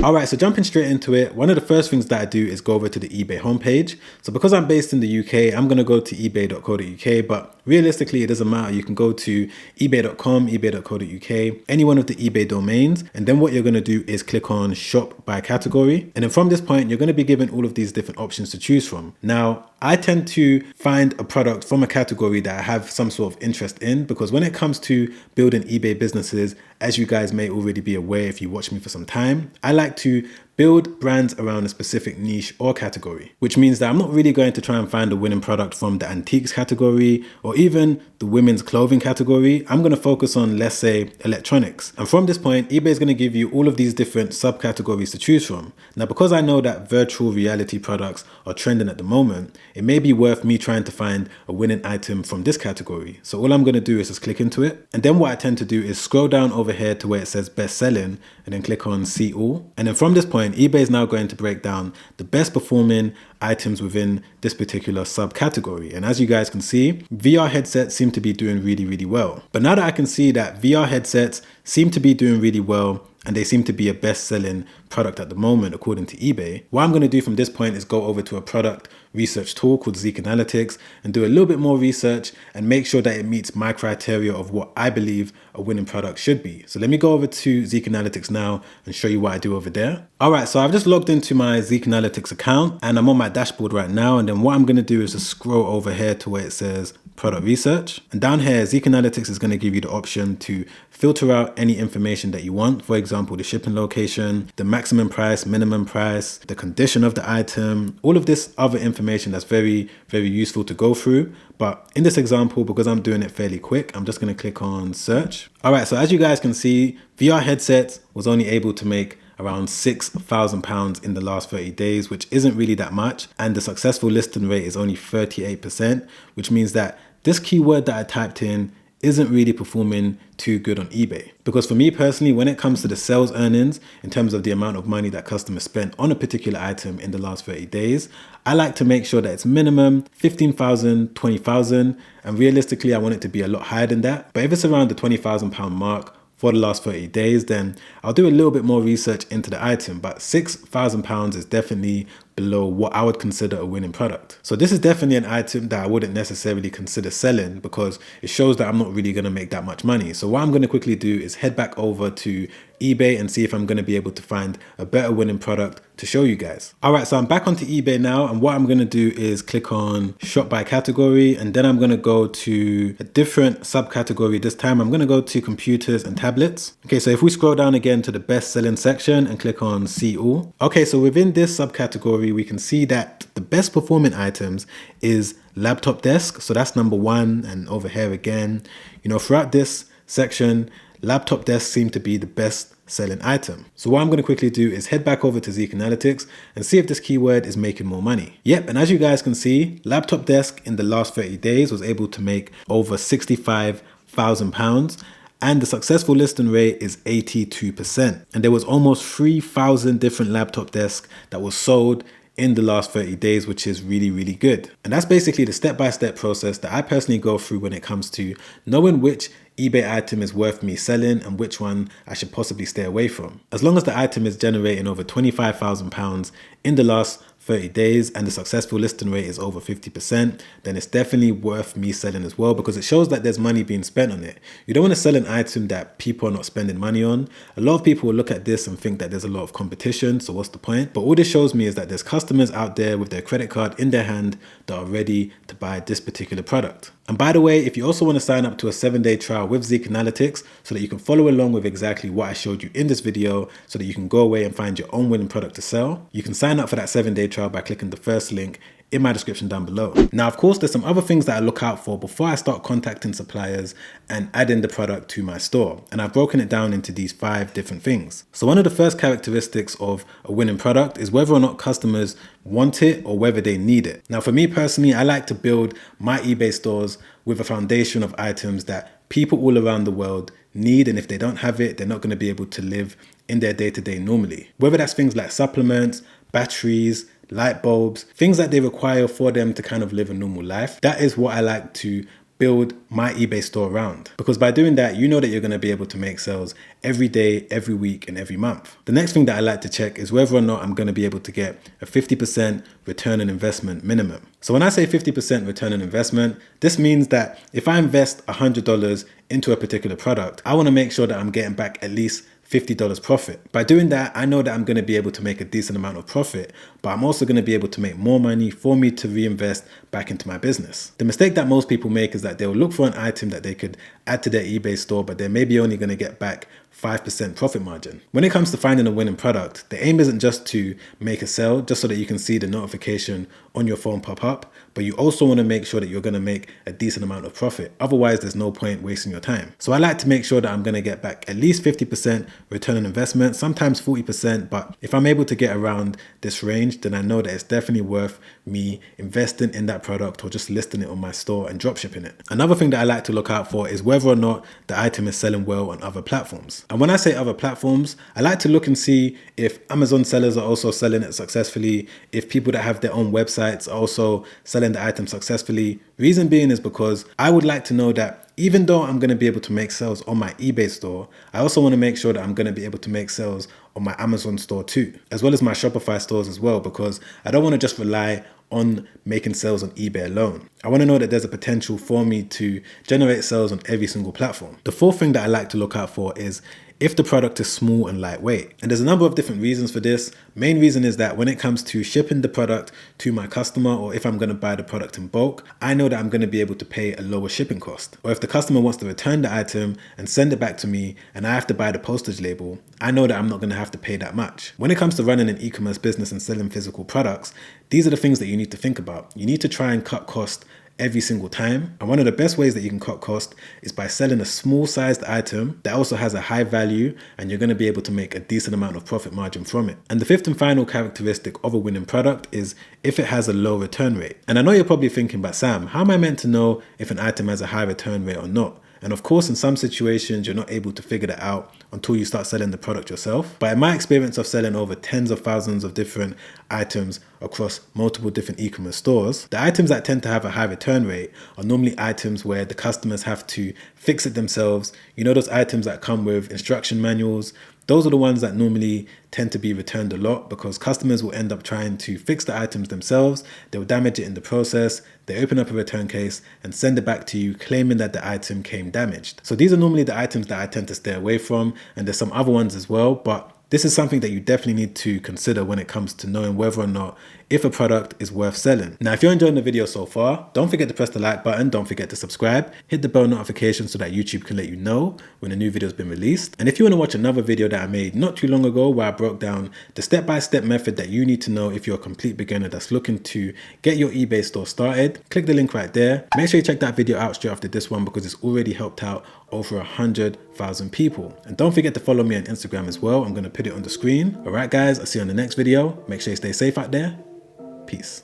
All right, so jumping straight into it, one of the first things that I do is go over to the eBay homepage. So because I'm based in the UK, I'm going to go to ebay.co.uk, but realistically, it doesn't matter. You can go to ebay.com, ebay.co.uk, any one of the eBay domains. And then what you're going to do is click on shop by category. And then from this point, you're going to be given all of these different options to choose from. Now, I tend to find a product from a category that I have some sort of interest in, because when it comes to building eBay businesses, as you guys may already be aware if you watch me for some time, I like to build brands around a specific niche or category, which means that I'm not really going to try and find a winning product from the antiques category or even the women's clothing category. I'm going to focus on, let's say, electronics. And from this point, eBay is going to give you all of these different subcategories to choose from. Now, because I know that virtual reality products are trending at the moment, it may be worth me trying to find a winning item from this category. So all I'm going to do is just click into it. And then what I tend to do is scroll down over here to where it says best selling and then click on see all. And then from this point, eBay is now going to break down the best performing items within this particular subcategory. And as you guys can see, VR headsets seem to be doing really, really well. But now that I can see that VR headsets seem to be doing really well and they seem to be a best-selling product at the moment according to eBay, what I'm going to do from this point is go over to a product research tool called Zik Analytics and do a little bit more research and make sure that it meets my criteria of what I believe a winning product should be. So let me go over to Zik Analytics now and show you what I do over there. All right, so I've just logged into my Zik Analytics account and I'm on my dashboard right now. And then what I'm going to do is just scroll over here to where it says product research. And down here, Zik Analytics is going to give you the option to filter out any information that you want. For example, the shipping location, the maximum price, minimum price, the condition of the item, all of this other information that's very, very useful to go through. But in this example, because I'm doing it fairly quick, I'm just going to click on search. All right, so as you guys can see, VR headsets was only able to make around £6,000 in the last 30 days, which isn't really that much. And the successful listing rate is only 38%, which means that this keyword that I typed in isn't really performing too good on eBay. Because for me personally, when it comes to the sales earnings, in terms of the amount of money that customers spent on a particular item in the last 30 days, I like to make sure that it's minimum 15,000, 20,000, and realistically, I want it to be a lot higher than that. But if it's around the £20,000 mark for the last 30 days, then I'll do a little bit more research into the item, but £6,000 is definitely below what I would consider a winning product. So this is definitely an item that I wouldn't necessarily consider selling because it shows that I'm not really going to make that much money. So what I'm going to quickly do is head back over to eBay and see if I'm going to be able to find a better winning product to show you guys. All right, so I'm back onto eBay now, and what I'm going to do is click on shop by category, and then I'm going to go to a different subcategory. This time I'm going to go to computers and tablets. Okay, so if we scroll down again to the best selling section and click on see all. Okay, so within this subcategory, we can see that the best performing items is laptop desk. So that's number one. And over here again, throughout this section, laptop desks seem to be the best selling item. So what I'm going to quickly do is head back over to Zik Analytics and see if this keyword is making more money. Yep, and as you guys can see, laptop desk in the last 30 days was able to make over £65,000. And the successful listing rate is 82%. And there was almost 3,000 different laptop desks that were sold in the last 30 days, which is really, really good. And that's basically the step-by-step process that I personally go through when it comes to knowing which eBay item is worth me selling and which one I should possibly stay away from. As long as the item is generating over £25,000 in the last 30 days and the successful listing rate is over 50%, then it's definitely worth me selling as well, because it shows that there's money being spent on it. You don't want to sell an item that people are not spending money on. A lot of people will look at this and think that there's a lot of competition, so what's the point? But all this shows me is that there's customers out there with their credit card in their hand that are ready to buy this particular product. And by the way, if you also want to sign up to a 7-day trial with Zik Analytics so that you can follow along with exactly what I showed you in this video so that you can go away and find your own winning product to sell, you can sign up for that 7-day trial by clicking the first link in my description down below. Now, of course, there's some other things that I look out for before I start contacting suppliers and adding the product to my store. And I've broken it down into these 5 different things. So one of the first characteristics of a winning product is whether or not customers want it or whether they need it. Now, for me personally, I like to build my eBay stores with a foundation of items that people all around the world need. And if they don't have it, they're not going to be able to live in their day-to-day normally. Whether that's things like supplements, batteries, light bulbs, things that they require for them to kind of live a normal life. That is what I like to build my eBay store around. Because by doing that, you know that you're going to be able to make sales every day, every week, and every month. The next thing that I like to check is whether or not I'm going to be able to get a 50% return on investment minimum. So when I say 50% return on investment, this means that if I invest $100 into a particular product, I want to make sure that I'm getting back at least $50 profit. By doing that, I know that I'm going to be able to make a decent amount of profit, but I'm also going to be able to make more money for me to reinvest back into my business. The mistake that most people make is that they'll look for an item that they could add to their eBay store, but they're maybe only going to get back 5% profit margin. When it comes to finding a winning product, the aim isn't just to make a sale just so that you can see the notification on your phone pop up, but you also want to make sure that you're going to make a decent amount of profit. Otherwise, there's no point wasting your time. So I like to make sure that I'm going to get back at least 50% return on investment, sometimes 40%, but if I'm able to get around this range, then I know that it's definitely worth me investing in that product or just listing it on my store and dropshipping it. Another thing that I like to look out for is whether or not the item is selling well on other platforms. And when I say other platforms, I like to look and see if Amazon sellers are also selling it successfully, if people that have their own websites are also selling the item successfully. Reason being is because I would like to know that even though I'm going to be able to make sales on my eBay store, I also want to make sure that I'm going to be able to make sales on my Amazon store too, as well as my Shopify stores as well, because I don't want to just rely on making sales on eBay alone. I want to know that there's a potential for me to generate sales on every single platform. The fourth thing that I like to look out for is if the product is small and lightweight. And there's a number of different reasons for this. Main reason is that when it comes to shipping the product to my customer, or if I'm going to buy the product in bulk, I know that I'm going to be able to pay a lower shipping cost. Or if the customer wants to return the item and send it back to me and I have to buy the postage label, I know that I'm not going to have to pay that much. When it comes to running an e-commerce business and selling physical products, these are the things that you need to think about. You need to try and cut cost every single time. And one of the best ways that you can cut cost is by selling a small sized item that also has a high value, and you're going to be able to make a decent amount of profit margin from it. And the fifth and final characteristic of a winning product is if it has a low return rate. And I know you're probably thinking, but Sam, how am I meant to know if an item has a high return rate or not? And of course, in some situations, you're not able to figure that out until you start selling the product yourself. But in my experience of selling over tens of thousands of different items across multiple different e-commerce stores, the items that tend to have a high return rate are normally items where the customers have to fix it themselves. You know, those items that come with instruction manuals. Those are the ones that normally tend to be returned a lot because customers will end up trying to fix the items themselves. They'll damage it in the process. They open up a return case and send it back to you claiming that the item came damaged. So these are normally the items that I tend to stay away from. And there's some other ones as well, but this is something that you definitely need to consider when it comes to knowing whether or not if a product is worth selling. Now, if you're enjoying the video so far, don't forget to press the like button, don't forget to subscribe, hit the bell notification so that YouTube can let you know when a new video has been released. And if you want to watch another video that I made not too long ago where I broke down the step-by-step method that you need to know if you're a complete beginner that's looking to get your eBay store started, click the link right there. Make sure you check that video out straight after this one because it's already helped out over 100,000 people. And don't forget to follow me on Instagram as well. I'm going to put it on the screen. All right, guys, I'll see you on the next video. Make sure you stay safe out there. Peace.